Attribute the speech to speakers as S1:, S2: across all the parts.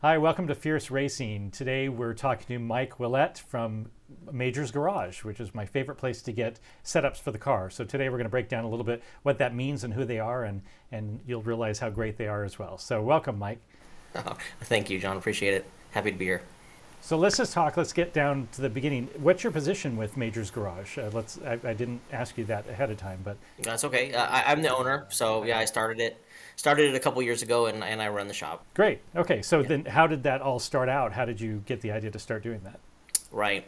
S1: Hi, welcome to Fierce Racing. Today we're talking to Mike Ouellette from Major's Garage, which is my favorite place to get setups for the car. So today we're going to break down a little bit what that means and who they are, and you'll realize how great they are as well. So welcome, Mike.
S2: Oh, thank you, John. Appreciate it. Happy to be here.
S1: So let's get down to the beginning. What's your position with Major's Garage? I didn't ask you that ahead of time, but
S2: That's okay. I'm the owner, so yeah, I started it a couple years ago, and I run the shop.
S1: great. Okay, so
S2: Yeah.
S1: then how did that all start out? How did you get the idea to start doing that?
S2: Right.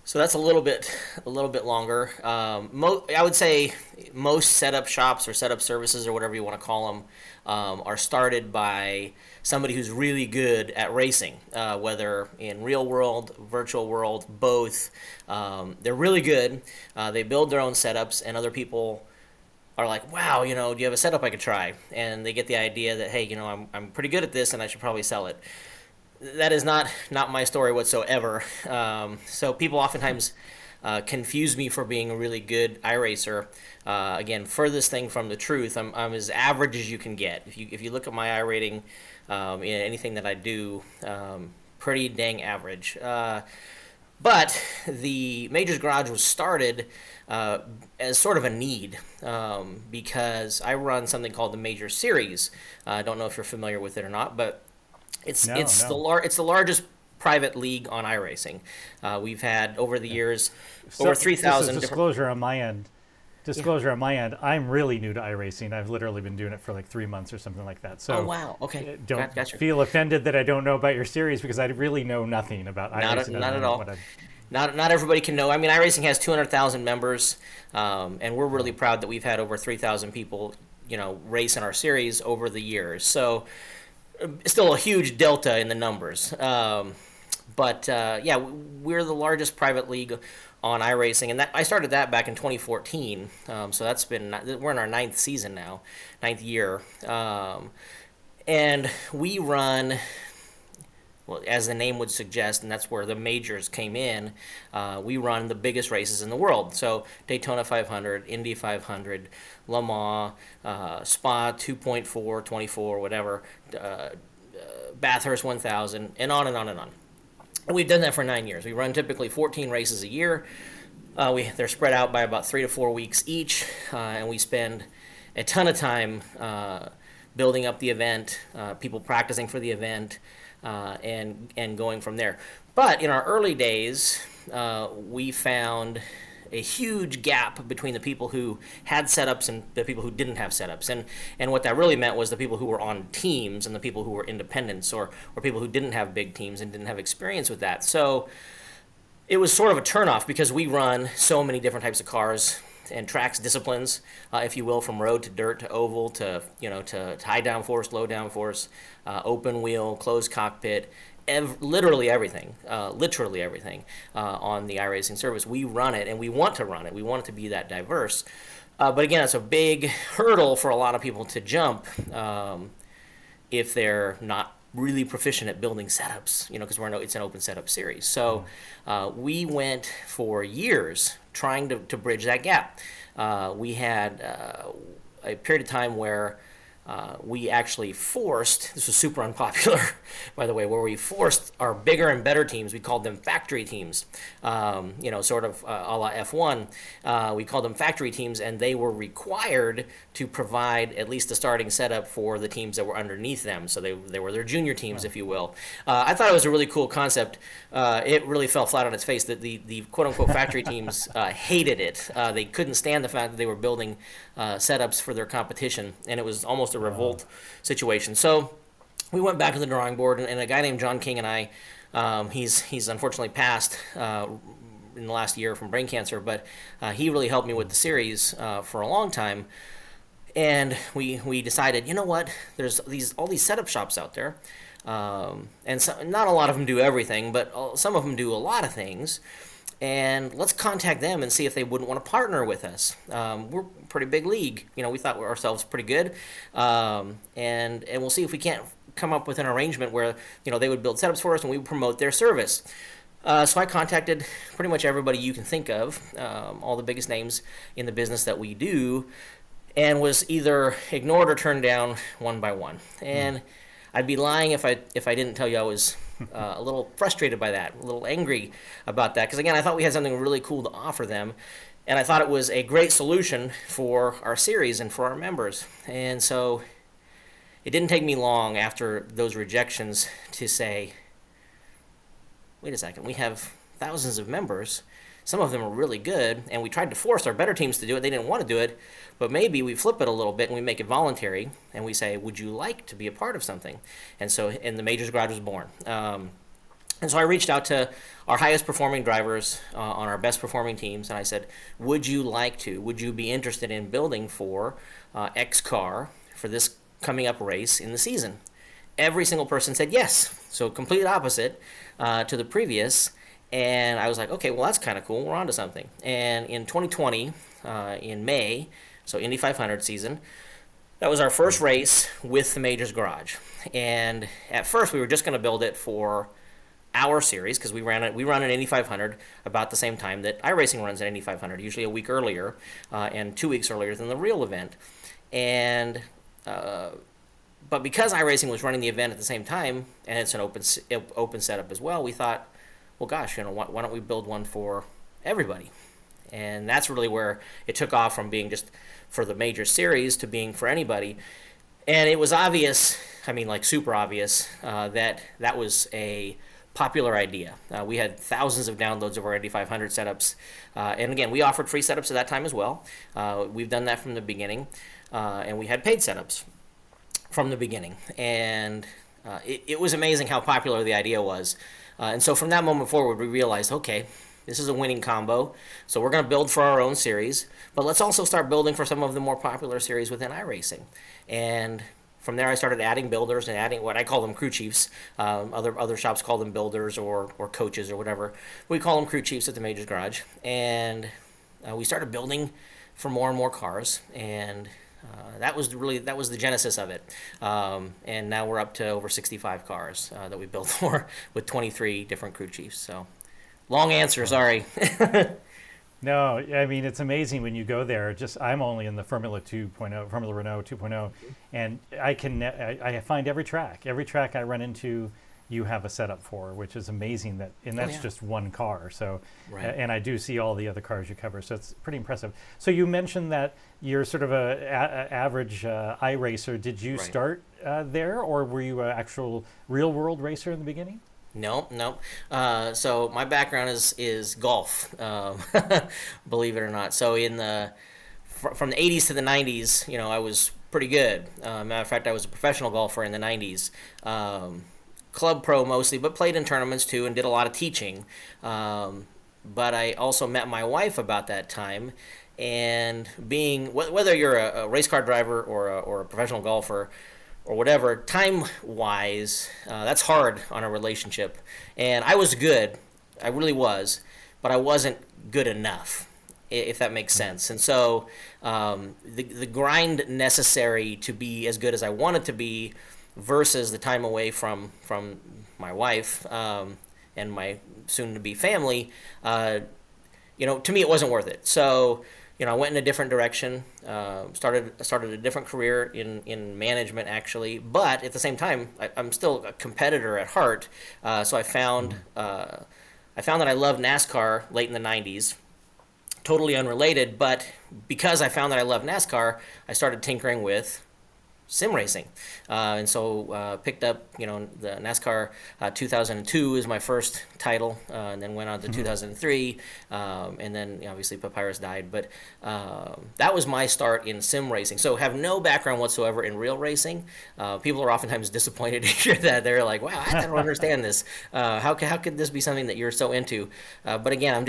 S2: So that's a little bit longer. I would say most setup shops or setup services or whatever you want to call them are started by somebody who's really good at racing, whether in real world, virtual world, both. They're really good. They build their own setups, and other people are like, wow, do you have a setup I could try? And they get the idea that, hey, I'm pretty good at this, and I should probably sell it. That is not my story whatsoever. So people oftentimes confuse me for being a really good iRacer. Again, furthest thing from the truth. I'm as average as you can get. If you look at my iRating in anything that I do, pretty dang average. But the Major's Garage was started as sort of a need because I run something called the Major Series. I don't know if you're familiar with it or not, but
S1: No, no.
S2: it's the largest private league on iRacing. We've had over the years
S1: So
S2: over three
S1: this is
S2: thousand different.
S1: disclosure on my end.
S2: Yeah.
S1: Disclosure on my end. I'm really new to iRacing. I've literally been doing it for like 3 months or something like that.
S2: Oh
S1: So
S2: wow. Okay.
S1: don't
S2: Gotcha.
S1: feel offended that I don't know about your series because I really know nothing about iRacing other
S2: Not at
S1: than what
S2: all.
S1: I.
S2: Not everybody can know. I mean, iRacing has 200,000 members, and we're really proud that we've had over 3,000 people, race in our series over the years. So still a huge delta in the numbers. But yeah, we're the largest private league on iRacing, and that I started that back in 2014. So we're in our ninth season now, ninth year, and we run. Well, as the name would suggest, and that's where the majors came in, we run the biggest races in the world. So Daytona 500, Indy 500, Le Mans, Spa 2.4, 24, whatever, Bathurst 1000, and on and on and on. And we've done that for 9 years. We run typically 14 races a year. They're spread out by about 3 to 4 weeks each, and we spend a ton of time building up the event, people practicing for the event, and going from there. But in our early days, we found a huge gap between the people who had setups and the people who didn't have setups. And what that really meant was the people who were on teams and the people who were independents or people who didn't have big teams and didn't have experience with that. So it was sort of a turnoff because we run so many different types of cars and tracks disciplines, if you will, from road to dirt to oval to high downforce, low downforce, open wheel, closed cockpit, literally everything on the iRacing service. We run it, and we want to run it. We want it to be that diverse. But again, it's a big hurdle for a lot of people to jump if they're not really proficient at building setups, because it's an open setup series. So we went for years trying to bridge that gap. We had a period of time where we actually forced, this was super unpopular, by the way, where we forced our bigger and better teams, we called them factory teams, sort of a la F1. We called them factory teams, and they were required to provide at least a starting setup for the teams that were underneath them. So they were their junior teams, if you will. I thought it was a really cool concept. It really fell flat on its face that the quote-unquote factory teams hated it. They couldn't stand the fact that they were building setups for their competition, and it was almost a revolt situation. So we went back to the drawing board, and a guy named John King and I, he's unfortunately passed in the last year from brain cancer, but he really helped me with the series for a long time. And we decided, you know what? There's all these setup shops out there, and not a lot of them do everything, but some of them do a lot of things. And let's contact them and see if they wouldn't want to partner with us. We're a pretty big league. We thought we ourselves pretty good, and we'll see if we can't come up with an arrangement where they would build setups for us and we would promote their service. So I contacted pretty much everybody you can think of, all the biggest names in the business that we do, and was either ignored or turned down one by one. And I'd be lying if I didn't tell you I was a little frustrated by that, a little angry about that. Because again, I thought we had something really cool to offer them, and I thought it was a great solution for our series and for our members. And so it didn't take me long after those rejections to say, wait a second, we have thousands of members. Some of them are really good, and we tried to force our better teams to do it. They didn't want to do it, but maybe we flip it a little bit and we make it voluntary, and we say, would you like to be a part of something? And the Majors Garage was born. And so I reached out to our highest performing drivers on our best performing teams, and I said, would you be interested in building for X car for this coming up race in the season? Every single person said yes. So complete opposite to the previous. And I was like, okay, well, that's kind of cool. We're on to something. And in 2020, in May, so Indy 500 season, that was our first race with the Majors Garage. And at first, we were just going to build it for our series, because we run an Indy 500 about the same time that iRacing runs an Indy 500, usually a week earlier and 2 weeks earlier than the real event. And but because iRacing was running the event at the same time, and it's an open setup as well, we thought, well, gosh, why don't we build one for everybody? And that's really where it took off, from being just for the major series to being for anybody. And it was obvious, like super obvious, that was a popular idea. We had thousands of downloads of our Indy 500 setups. And again, we offered free setups at that time as well. We've done that from the beginning. And we had paid setups from the beginning. And it was amazing how popular the idea was. And so from that moment forward, we realized, okay, this is a winning combo. So we're going to build for our own series, but let's also start building for some of the more popular series within iRacing. And from there, I started adding builders and adding what I call them crew chiefs. Other shops call them builders or coaches or whatever. We call them crew chiefs at the Majors Garage. And we started building for more and more cars. And that was the genesis of it. And now we're up to over 65 cars that we built for, with 23 different crew chiefs. So long answer, sorry.
S1: No, it's amazing when you go there. I'm only in the Formula Renault 2.0, and I find every track I run into, you have a setup for, which is amazing. That's just one car. So,
S2: right.
S1: And I do see all the other cars you cover, so it's pretty impressive. So you mentioned that you're sort of a average iRacer. Did you start there, or were you an actual real world racer in the beginning?
S2: No. So my background is golf, believe it or not. So from the 80s to the 90s, I was pretty good. Matter of fact, I was a professional golfer in the 90s. Club pro mostly, but played in tournaments too, and did a lot of teaching. But I also met my wife about that time, and whether you're a race car driver or a professional golfer or whatever, time-wise, that's hard on a relationship. And I was good, I really was, but I wasn't good enough, if that makes sense. And so the grind necessary to be as good as I wanted to be versus the time away from my wife and my soon-to-be family, to me it wasn't worth it. So, I went in a different direction, started a different career in management, actually. But at the same time, I'm still a competitor at heart. So I found that I loved NASCAR late in the 90s. Totally unrelated, but because I found that I loved NASCAR, I started tinkering with sim racing, and so picked up the NASCAR 2002 is my first title, and then went on to 2003, and then obviously Papyrus died, but that was my start in sim racing. So have no background whatsoever in real racing. People are oftentimes disappointed to hear that. They're like, wow, I don't understand this. How could this be something that you're so into? But again,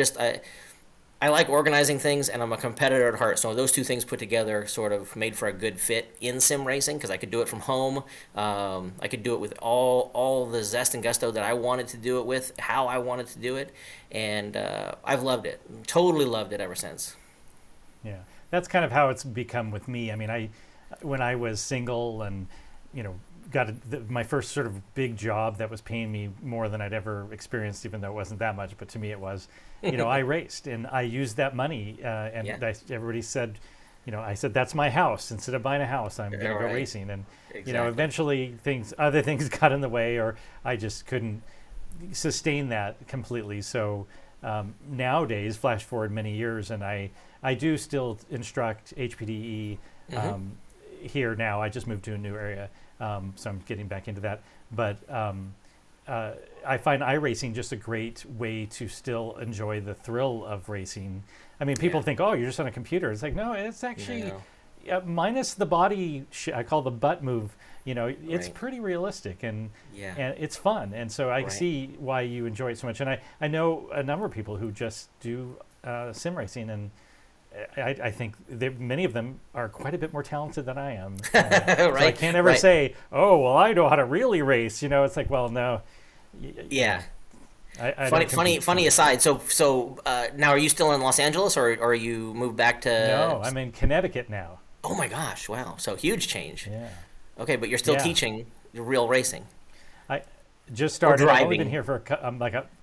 S2: I like organizing things, and I'm a competitor at heart. So those two things put together sort of made for a good fit in sim racing, because I could do it from home. I could do it with all the zest and gusto that I wanted to do it with, how I wanted to do it. And I've loved it. Totally loved it ever since.
S1: Yeah, that's kind of how it's become with me. When I was single and, got my first sort of big job that was paying me more than I'd ever experienced, even though it wasn't that much, but to me it was, I raced and I used that money. Everybody said, I said that's my house. Instead of buying a house, I'm going to go
S2: Right.
S1: racing. And
S2: Exactly.
S1: eventually other things got in the way, or I just couldn't sustain that completely. So nowadays, flash forward many years, and I do still instruct HPDE here now. I just moved to a new area, so I'm getting back into that. But I find iRacing just a great way to still enjoy the thrill of racing. I mean, people think, oh, you're just on a computer. It's like, no, it's actually minus the body. I call the butt move. It's pretty realistic and it's fun. And so I see why you enjoy it so much. And I know a number of people who just do sim racing, and I think many of them are quite a bit more talented than I am. So I can't ever say, oh, well, I know how to really race. It's like, well, no.
S2: Funny aside. So now, are you still in Los Angeles, or you moved back to?
S1: No, I'm in Connecticut now.
S2: Oh my gosh! Wow. So huge change.
S1: Yeah.
S2: Okay, but you're still teaching real racing.
S1: I just started.
S2: Driving.
S1: I've only been here for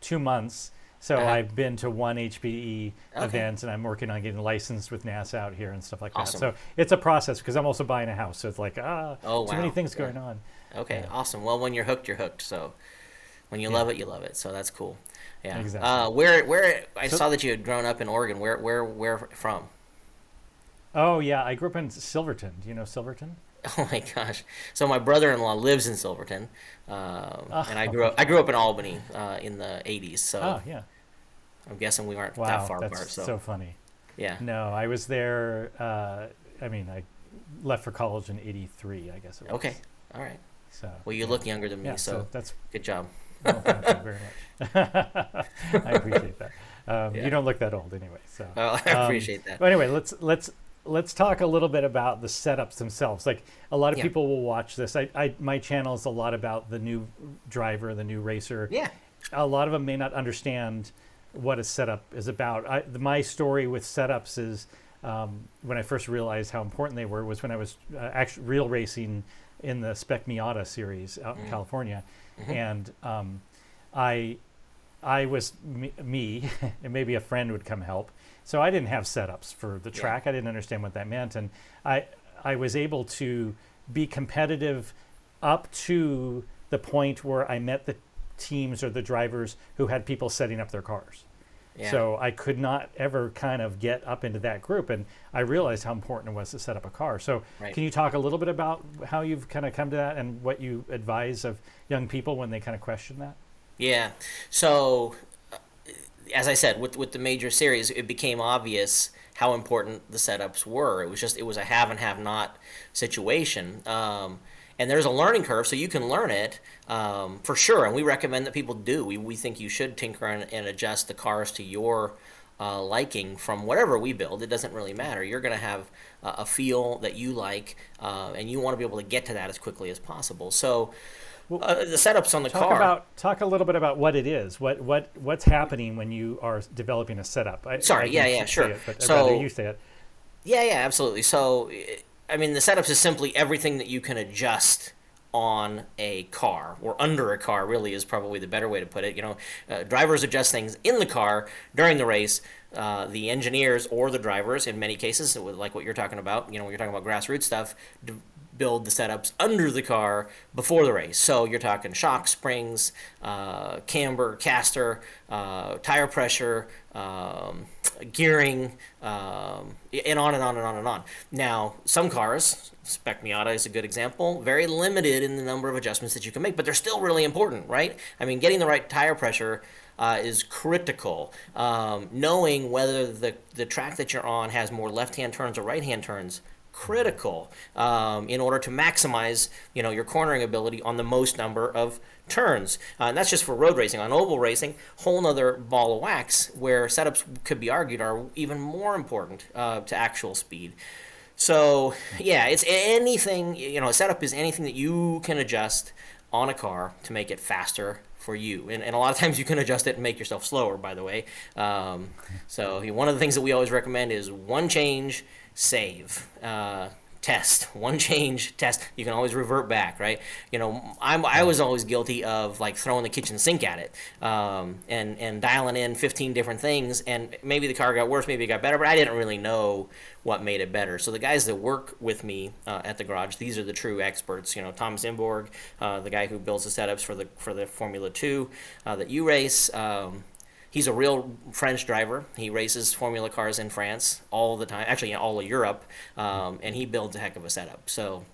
S1: 2 months, so I've been to one HPE event, and I'm working on getting licensed with NASA out here and stuff like that. So it's a process because I'm also buying a house, so it's like too many things going on.
S2: Okay, awesome. Well, when you're hooked, you're hooked. So when you love it, you love it. So that's cool. Yeah.
S1: Exactly.
S2: Where I saw that you had grown up in Oregon. Where from?
S1: Oh yeah, I grew up in Silverton. Do you know Silverton?
S2: Oh my gosh! So my brother-in-law lives in Silverton, and I grew up in Albany in the '80s. So I'm guessing we aren't that far apart.
S1: So funny.
S2: Yeah.
S1: No, I was there. I left for college in '83. I guess it was.
S2: Okay. All right.
S1: So.
S2: Well, you look younger than me, so
S1: that's
S2: good job.
S1: Well, thank you very much. I appreciate that. You don't look that old anyway. So.
S2: Well, I appreciate that.
S1: Anyway, let's talk a little bit about the setups themselves. Like a lot of people will watch this. My channel is a lot about the new driver, the new racer.
S2: Yeah.
S1: A lot of them may not understand what a setup is about. My story with setups is when I first realized how important they were was when I was actually real racing in the Spec Miata series out in California, and I was me, and maybe a friend would come help. So I didn't have setups for the track. I didn't understand what that meant, and I was able to be competitive up to the point where I met the teams or the drivers who had people setting up their cars. Yeah. So I could not ever kind of get up into that group, and I realized how important it was to set up a car. So can you talk a little bit about how you've kind of come to that and what you advise of young people when they kind of question that?
S2: Yeah. So as I said, with the major series, it became obvious how important the setups were. It was a have and have not situation. And there's a learning curve, so you can learn it for sure. And we recommend that people do. We think you should tinker and adjust the cars to your liking from whatever we build. It doesn't really matter. You're going to have a feel that you like, and you want to be able to get to that as quickly as possible. So the setups on the car.
S1: Talk a little bit about what it is. What's happening when you are developing a setup?
S2: Sure.
S1: But I'd rather you say it.
S2: Yeah, absolutely. So, I mean, the setups is simply everything that you can adjust on a car, or under a car, really is probably the better way to put it. Drivers adjust things in the car during the race. The engineers or the drivers, in many cases, like what you're talking about, when you're talking about grassroots stuff, build the setups under the car before the race. So you're talking shock, springs, camber, caster, tire pressure, gearing, and on and on and on and on. Now, some cars, Spec Miata is a good example, very limited in the number of adjustments that you can make, but they're still really important, right? I mean, getting the right tire pressure is critical. Knowing whether the track that you're on has more left-hand turns or right-hand turns, critical in order to maximize your cornering ability on the most number of turns. And that's just for road racing. On oval racing, whole nother ball of wax where setups could be argued are even more important to actual speed. So yeah, it's anything, a setup is anything that you can adjust on a car to make it faster for you. And a lot of times you can adjust it and make yourself slower, by the way. So one of the things that we always recommend is one change, save. test, one change, test. You can always revert back, right? I was always guilty of like throwing the kitchen sink at it, and dialing in 15 different things, and maybe the car got worse, maybe it got better, but I didn't really know what made it better. So the guys that work with me at the garage, these are the true experts. Thomas Imborg, the guy who builds the setups for the Formula 2 that you race. He's a real French driver. He races Formula cars in France all the time, actually in all of Europe, and he builds a heck of a setup. So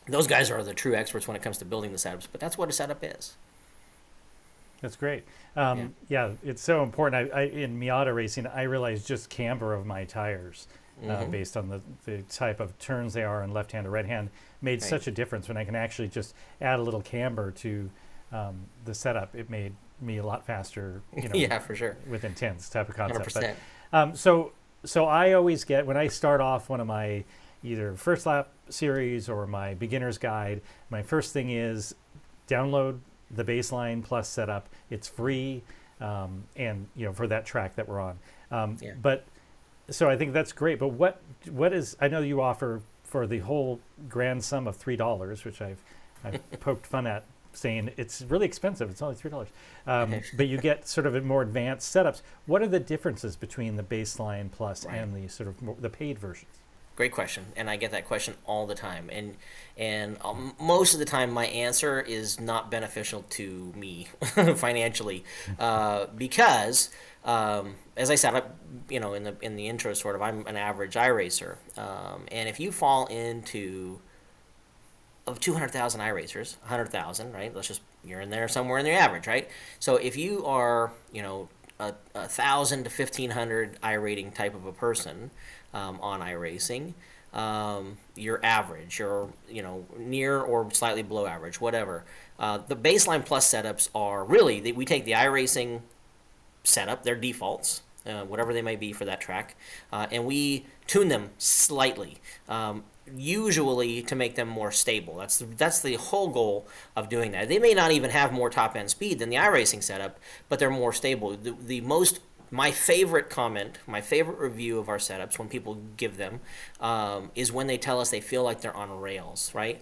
S2: those guys are the true experts when it comes to building the setups, but that's what a setup is.
S1: That's great. Yeah, it's so important. I in Miata racing, I realized just camber of my tires, based on the type of turns they are in left hand or right hand, made such a difference. When I can actually just add a little camber to the setup, it made me a lot faster.
S2: Yeah, for sure.
S1: With intense type of concept.
S2: 100%.
S1: But, so I always get, when I start off one of my either first lap series or my beginner's guide, my first thing is download the Baseline Plus setup. It's free, and for that track that we're on. But so I think that's great. But what is, I know you offer for the whole grand sum of $3, which I've poked fun at, saying it's really expensive. It's only $3. But you get sort of more advanced setups. What are the differences between the Baseline Plus and the sort of the paid versions?
S2: Great question, and I get that question all the time. And most of the time, my answer is not beneficial to me financially, because as I said, in the intro, sort of, I'm an average iRacer, and if you fall into of 200,000 iRacers, 100,000, right? You're in there somewhere in the average, right? So if you are, a 1,000 to 1,500 iRating type of a person on iRacing, you're average. You're, near or slightly below average, whatever. The Baseline Plus setups are really, we take the iRacing setup, their defaults, whatever they may be for that track, and we tune them slightly. Usually to make them more stable. That's the whole goal of doing that. They may not even have more top end speed than the iRacing setup, but they're more stable. My favorite comment, my favorite review of our setups when people give them, is when they tell us they feel like they're on rails, right?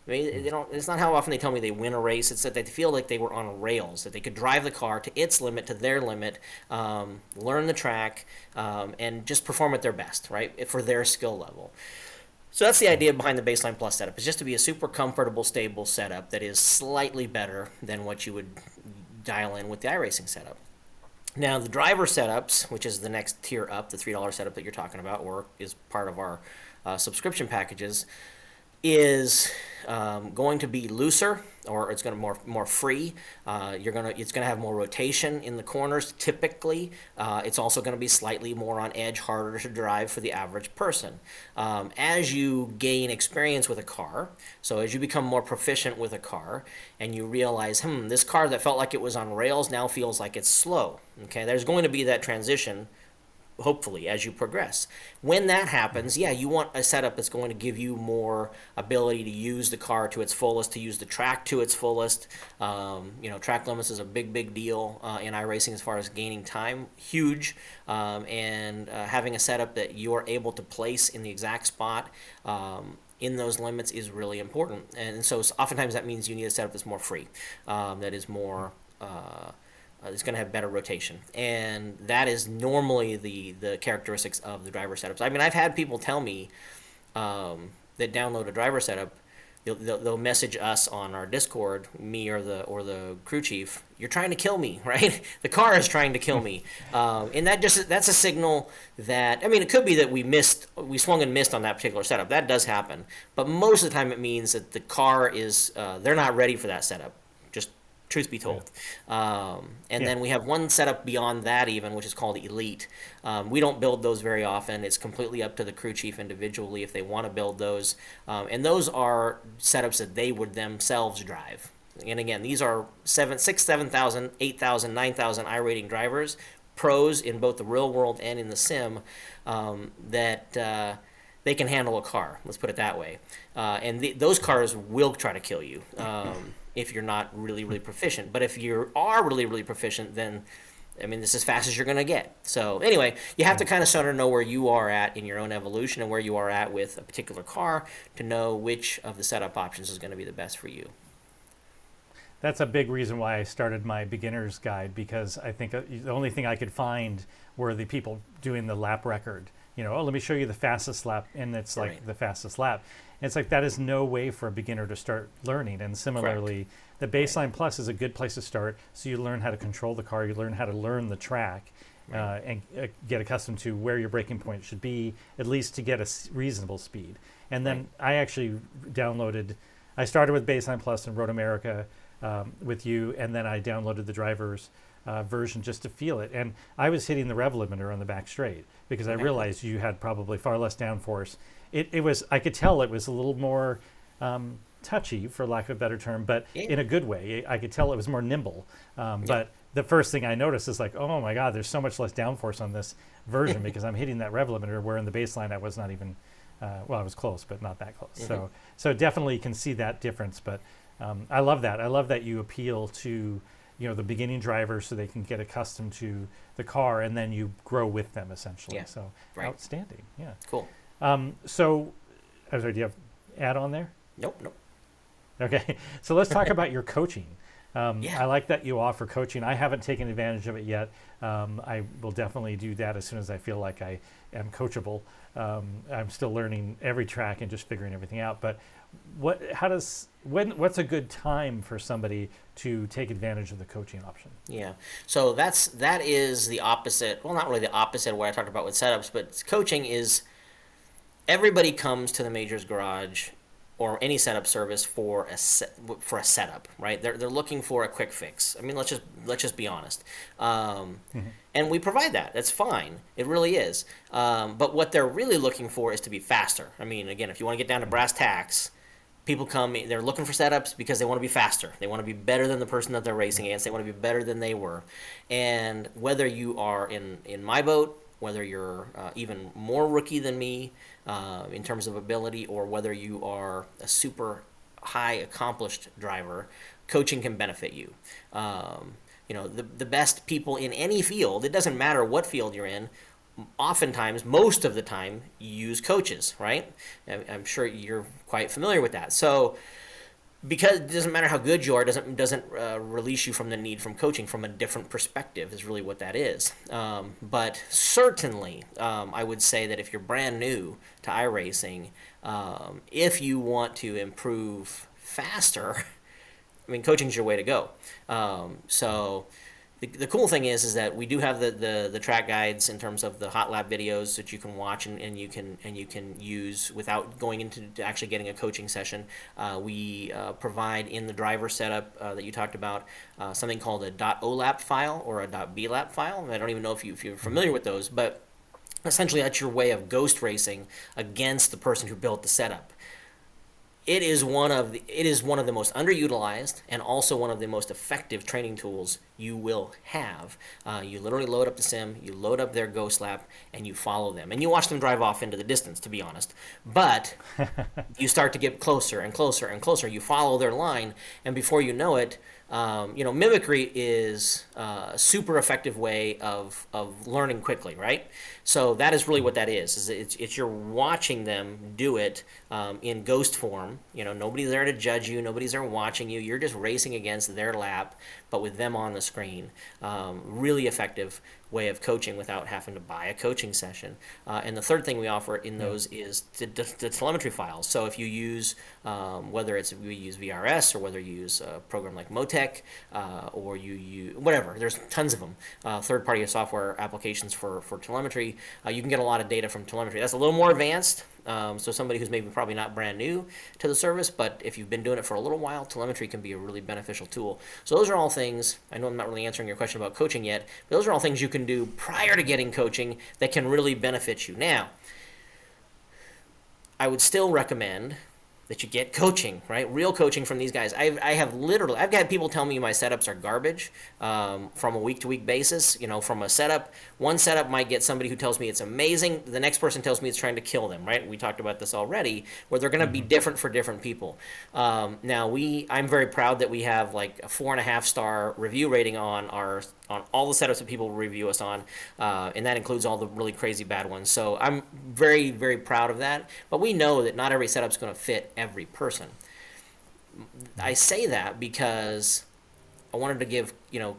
S2: I mean, they don't. It's not how often they tell me they win a race. It's that they feel like they were on rails, that they could drive the car to its limit, to their limit, learn the track, and just perform at their best, right, for their skill level. So that's the idea behind the Baseline Plus setup, is just to be a super comfortable, stable setup that is slightly better than what you would dial in with the iRacing setup. Now, the driver setups, which is the next tier up, the $3 setup that you're talking about, or is part of our subscription packages, is going to be looser, or it's going to more free. It's going to have more rotation in the corners. Typically, it's also going to be slightly more on edge, harder to drive for the average person. As you gain experience with a car, so as you become more proficient with a car, and you realize, this car that felt like it was on rails now feels like it's slow. Okay, there's going to be that transition, hopefully, as you progress. When that happens, you want a setup that's going to give you more ability to use the car to its fullest, to use the track to its fullest. Track limits is a big deal in iRacing as far as gaining time. Huge. And having a setup that you're able to place in the exact spot in those limits is really important. And so oftentimes that means you need a setup that's more free, that is more... it's going to have better rotation, and that is normally the characteristics of the driver setups. I mean, I've had people tell me that download a driver setup, they'll message us on our Discord, me or the crew chief. You're trying to kill me, right? The car is trying to kill me, and that's a signal that, I mean, it could be that we swung and missed on that particular setup. That does happen, but most of the time it means that the car is they're not ready for that setup. Truth be told. Then we have one setup beyond that even, which is called Elite. We don't build those very often. It's completely up to the crew chief individually if they want to build those. And those are setups that they would themselves drive. And again, these are 7,000, 8,000, 9,000 iRating drivers, pros in both the real world and in the sim, that they can handle a car. Let's put it that way. And those cars will try to kill you. If you're not really proficient. But if you are really proficient, then I mean, this is as fast as you're going to get. So anyway, you have to kind of sort of know where you are at in your own evolution and where you are at with a particular car to know which of the setup options is going to be the best for you.
S1: That's a big reason why I started my beginner's guide, because I think the only thing I could find were the people doing the lap record. Oh, let me show you the fastest lap, and it's like
S2: Right.
S1: the fastest lap. And it's like that is no way for a beginner to start learning. And similarly, the Baseline Plus is a good place to start, so you learn how to control the car, you learn how to learn the track, and get accustomed to where your braking point should be, at least to get a reasonable speed. And then I actually I started with Baseline Plus and Road America with you, and then I downloaded the driver's version just to feel it. And I was hitting the rev limiter on the back straight because I realized you had probably far less downforce. It was, I could tell it was a little more touchy, for lack of a better term, but in a good way. I could tell it was more nimble. But the first thing I noticed is like, oh my God, there's so much less downforce on this version because I'm hitting that rev limiter, where in the Baseline I was not even, well, I was close, but not that close. So definitely can see that difference. But I love that. I love that you appeal to the beginning drivers so they can get accustomed to the car, and then you grow with them essentially.
S2: Yeah.
S1: So outstanding. Yeah.
S2: Cool.
S1: So, I'm sorry, do you have add on there?
S2: Nope.
S1: Okay. So let's talk about your coaching.
S2: Yeah.
S1: I like that you offer coaching. I haven't taken advantage of it yet. I will definitely do that as soon as I feel like I am coachable. I'm still learning every track and just figuring everything out. But what's a good time for somebody to take advantage of the coaching option?
S2: Yeah. So that is the opposite. Well, not really the opposite of what I talked about with setups, but coaching is everybody comes to the Majors Garage or any setup service for a setup, right? They're looking for a quick fix. I mean, let's just be honest. And we provide that. That's fine. It really is. But what they're really looking for is to be faster. I mean, again, if you want to get down to brass tacks, people come, they're looking for setups because they want to be faster. They want to be better than the person that they're racing against. They want to be better than they were. And whether you are in my boat, whether you're even more rookie than me in terms of ability, or whether you are a super high accomplished driver, coaching can benefit you. The best people in any field, it doesn't matter what field you're in, oftentimes, most of the time, you use coaches, right? I'm sure you're quite familiar with that. So, because it doesn't matter how good you are, doesn't release you from the need from coaching from a different perspective is really what that is. But certainly, I would say that if you're brand new to iRacing, if you want to improve faster, I mean, coaching is your way to go. So the cool thing is that we do have the track guides in terms of the hot lap videos that you can watch and you can use without going into actually getting a coaching session. We provide in the driver setup that you talked about something called a .olap file or a .blap file. I don't even know if you're familiar with those, but essentially that's your way of ghost racing against the person who built the setup. It is one of the most underutilized and also one of the most effective training tools you will have. You literally load up the sim, you load up their ghost lap, and you follow them. And you watch them drive off into the distance, to be honest. But you start to get closer and closer and closer. You follow their line, and before you know it, mimicry is a super effective way of learning quickly, right? So that is really what that is it's you're watching them do it in ghost form. Nobody's there to judge you. Nobody's there watching you. You're just racing against their lap, but with them on the screen. Really effective way of coaching without having to buy a coaching session. And the third thing we offer in those is the telemetry files. So if you use, whether we use VRS or whether you use a program like Motec or you use, whatever, there's tons of them, third-party software applications for telemetry. You can get a lot of data from telemetry. That's a little more advanced. So somebody who's maybe probably not brand new to the service, but if you've been doing it for a little while, telemetry can be a really beneficial tool. So those are all things, I know I'm not really answering your question about coaching yet, but those are all things you can do prior to getting coaching that can really benefit you. Now, I would still recommend that you get coaching, right? Real coaching from these guys. I've got people tell me my setups are garbage from a week to week basis. From a setup, one setup might get somebody who tells me it's amazing. The next person tells me it's trying to kill them, right? We talked about this already, where they're going to be different for different people. I'm very proud that we have like a 4.5-star review rating on all the setups that people review us on, and that includes all the really crazy bad ones. So I'm very, very proud of that. But we know that not every setup's going to fit every person. I say that because I wanted to give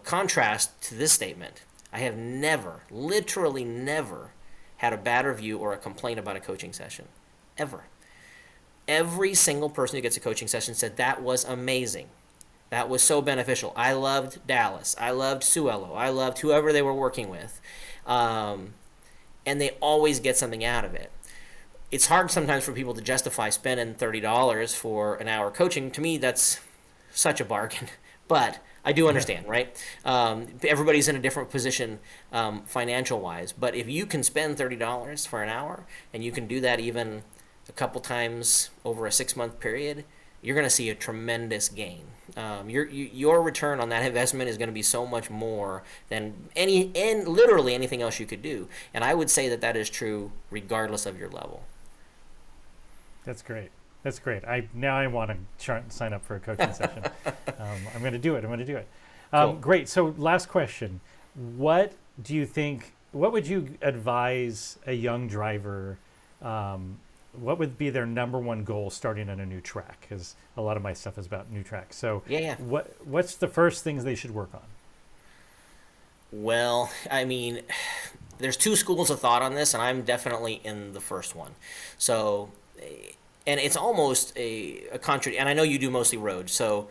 S2: contrast to this statement. I have never, literally never, had a bad review or a complaint about a coaching session, ever. Every single person who gets a coaching session said that was amazing. That was so beneficial. I loved Dallas. I loved Suello. I loved whoever they were working with. And they always get something out of it. It's hard sometimes for people to justify spending $30 for an hour coaching. To me, that's such a bargain. But I do understand, right? Everybody's in a different position financial-wise. But if you can spend $30 for an hour, and you can do that even a couple times over a 6-month period, you're going to see a tremendous gain. Your return on that investment is going to be so much more than literally anything else you could do. And I would say that is true regardless of your level.
S1: That's great. That's great. Now I want to sign up for a coaching session. I'm going to do it.
S2: Cool.
S1: Great. So last question. What would you advise a young driver, what would be their number one goal starting on a new track? Because a lot of my stuff is about new tracks. So
S2: yeah.
S1: What's the first things they should work on?
S2: Well, I mean, there's 2 schools of thought on this, and I'm definitely in the first one. So, and it's almost a contradiction. And I know you do mostly road. So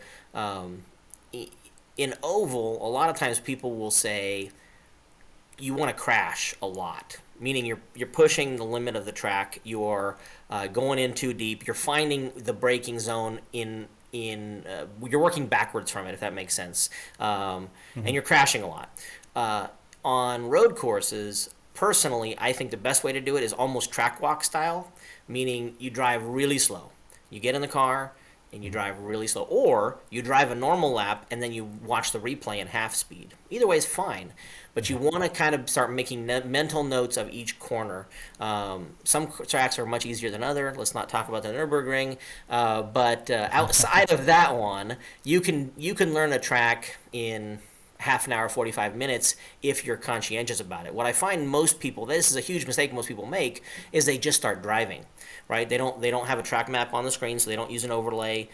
S2: in oval, a lot of times people will say you want to crash a lot, meaning you're pushing the limit of the track, you're going in too deep, you're finding the braking zone you're working backwards from it, if that makes sense, and you're crashing a lot. On road courses, personally, I think the best way to do it is almost track walk style, meaning you drive really slow. You get in the car and you drive really slow, or you drive a normal lap and then you watch the replay in half speed. Either way is fine, but you want to kind of start making mental notes of each corner. Some tracks are much easier than others. Let's not talk about the Nürburgring, but outside of that one, you can learn a track in half an hour, 45 minutes, if you're conscientious about it. What I find most people, this is a huge mistake most people make, is they just start driving, right? They don't have a track map on the screen, so they don't use an overlay.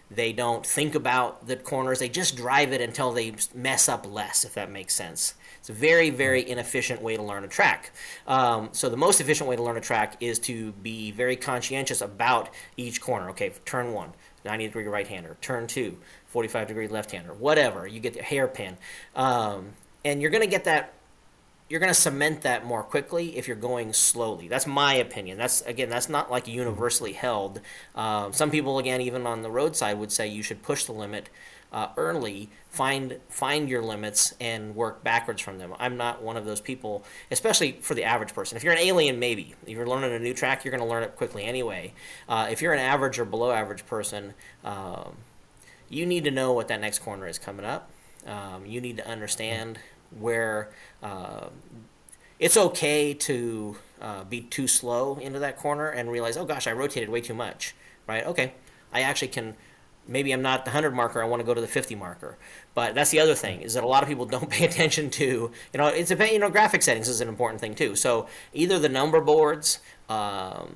S2: They don't think about the corners. They just drive it until they mess up less, if that makes sense. It's a very, very inefficient way to learn a track. So the most efficient way to learn a track is to be very conscientious about each corner. Okay, turn 1, 90-degree right-hander. Turn 2, 45-degree left-hander. Whatever. You get the hairpin. And you're going to get that. You're going to cement that more quickly if you're going slowly. That's my opinion. That's not like universally held. Some people, again, even on the roadside, would say you should push the limit early, find your limits, and work backwards from them. I'm not one of those people, especially for the average person. If you're an alien, maybe. If you're learning a new track, you're going to learn it quickly anyway. If you're an average or below average person, you need to know what that next corner is coming up. You need to understand where it's okay to be too slow into that corner and realize, oh gosh, I rotated way too much, right? Okay, I actually can, maybe I'm not the 100 marker, I want to go to the 50 marker. But that's the other thing, is that a lot of people don't pay attention to, graphic settings is an important thing too. So either the number boards are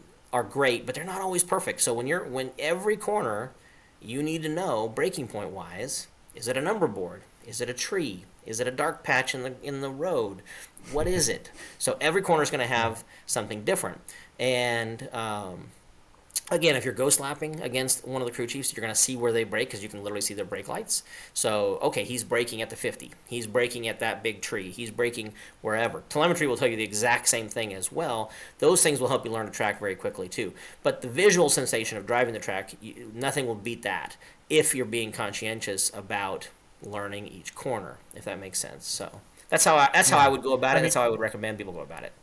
S2: great, but they're not always perfect. So when every corner, you need to know, breaking point wise, is it a number board? Is it a tree? Is it a dark patch in the road? What is it? So every corner is going to have something different. And again, if you're ghost lapping against one of the crew chiefs, you're going to see where they brake because you can literally see their brake lights. So, okay, he's braking at the 50. He's braking at that big tree. He's braking wherever. Telemetry will tell you the exact same thing as well. Those things will help you learn to track very quickly too. But the visual sensation of driving the track, nothing will beat that if you're being conscientious about learning each corner, if that makes sense. So that's how I would go about it. That's how I would recommend people go about it.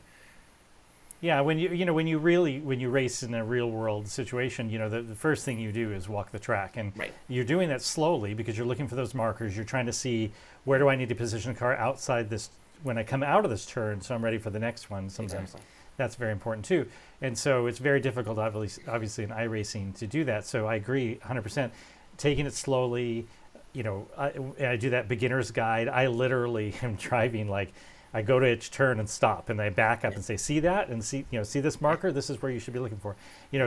S1: Yeah, when you race in a real world situation, the first thing you do is walk the track, and
S2: Right.
S1: you're doing that slowly because you're looking for those markers. You're trying to see where do I need to position the car outside this when I come out of this turn, so I'm ready for the next one. Sometimes
S2: Exactly.
S1: that's very important too, and so it's very difficult, obviously in iRacing to do that. So I agree 100%. Taking it slowly, I do that beginner's guide. I literally am driving like. I go to each turn and stop, and I back up and say, "See that? And see this marker? This is where you should be looking for."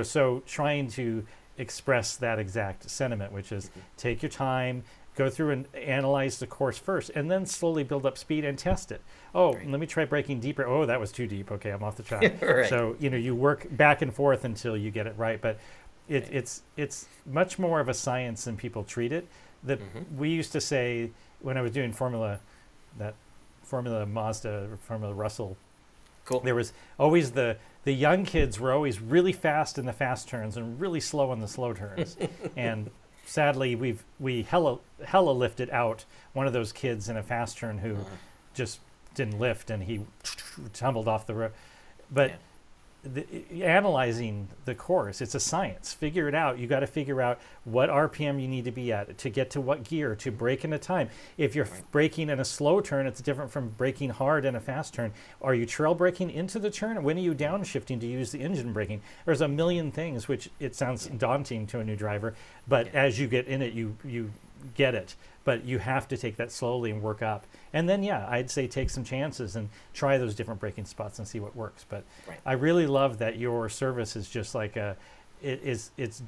S1: So trying to express that exact sentiment, which is take your time, go through and analyze the course first, and then slowly build up speed and test it. Oh,
S2: Right.
S1: let me try braking deeper. Oh, that was too deep. Okay, I'm off the track.
S2: Right.
S1: So you work back and forth until you get it right. But it's much more of a science than people treat it. We used to say when I was doing Formula Mazda or Formula Russell,
S2: Cool.
S1: there was always the young kids were always really fast in the fast turns and really slow in the slow turns. And sadly, we hella lifted out one of those kids in a fast turn who just didn't lift, and he tumbled off the road. But analyzing the course, it's a science. Figure it out. You got to figure out what RPM you need to be at to get to what gear to brake in a time. If you're braking in a slow turn, it's different from braking hard in a fast turn. Are you trail braking into the turn? When are you downshifting to use the engine braking? There's a million things, which it sounds daunting to a new driver, but as you get in it, you get it. But you have to take that slowly and work up. And then, I'd say take some chances and try those different braking spots and see what works. But I really love that your service is just like it's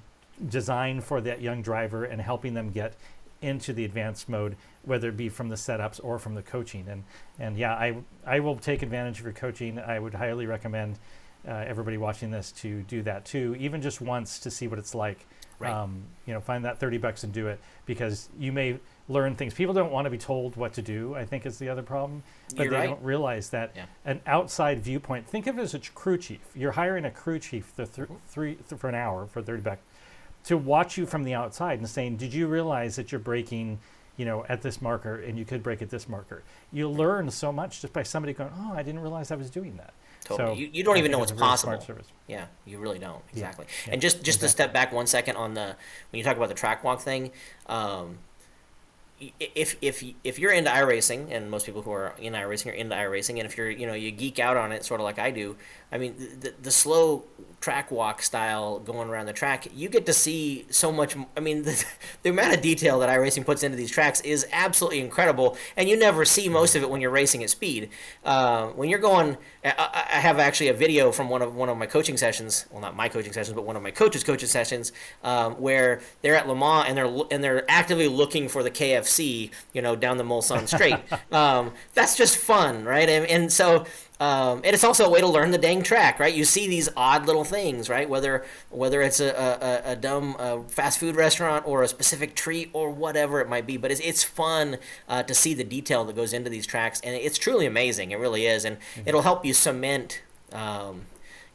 S1: designed for that young driver and helping them get into the advanced mode, whether it be from the setups or from the coaching. And I will take advantage of your coaching. I would highly recommend everybody watching this to do that too, even just once to see what it's like.
S2: Right.
S1: Find that $30 and do it, because you may learn things. People don't want to be told what to do, I think, is the other problem. But
S2: You're
S1: they
S2: right.
S1: don't realize that an outside viewpoint, think of it as a crew chief. You're hiring a crew chief for an hour for $30 to watch you from the outside and saying, did you realize that you're braking at this marker and you could brake at this marker? You learn so much just by somebody going, oh, I didn't realize I was doing that.
S2: Totally.
S1: So
S2: You don't
S1: I
S2: even
S1: think
S2: know
S1: it's
S2: it's
S1: a very
S2: possible.
S1: smart service.
S2: Yeah, you really don't. Exactly.
S1: Yeah,
S2: And just to
S1: exactly.
S2: step back 1 second on when you talk about the track walk thing, if you're into iRacing, and most people who are in iRacing are into iRacing, and if you're you geek out on it sort of like I do, I mean the slow track walk style going around the track, you get to see so much. I mean the amount of detail that iRacing puts into these tracks is absolutely incredible, and you never see most of it when you're racing at speed. When you're going, I have actually a video from one of my coaching sessions. Well, not my coaching sessions, but one of my coaching sessions, where they're at Le Mans and they're actively looking for the KFC, down the Mulsanne Straight. That's just fun, right? And so. And it's also a way to learn the dang track, right? You see these odd little things, right? Whether it's a dumb fast food restaurant or a specific treat or whatever it might be, but it's fun to see the detail that goes into these tracks, and it's truly amazing. It really is, and it'll help you cement. From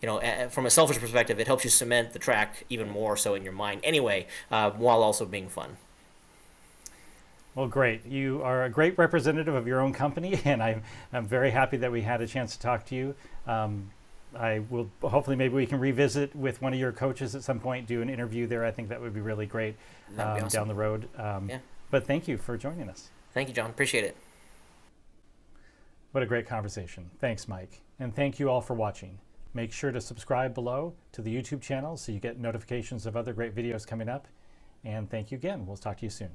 S2: a selfish perspective, it helps you cement the track even more so in your mind. Anyway, while also being fun.
S1: Well, great. You are a great representative of your own company, and I'm very happy that we had a chance to talk to you. I will hopefully maybe we can revisit with one of your coaches at some point, do an interview there. I think that would be really great
S2: That'd be awesome.
S1: down the road. But thank you for joining us.
S2: Thank you, John. Appreciate it.
S1: What a great conversation. Thanks, Mike. And thank you all for watching. Make sure to subscribe below to the YouTube channel so you get notifications of other great videos coming up. And thank you again. We'll talk to you soon.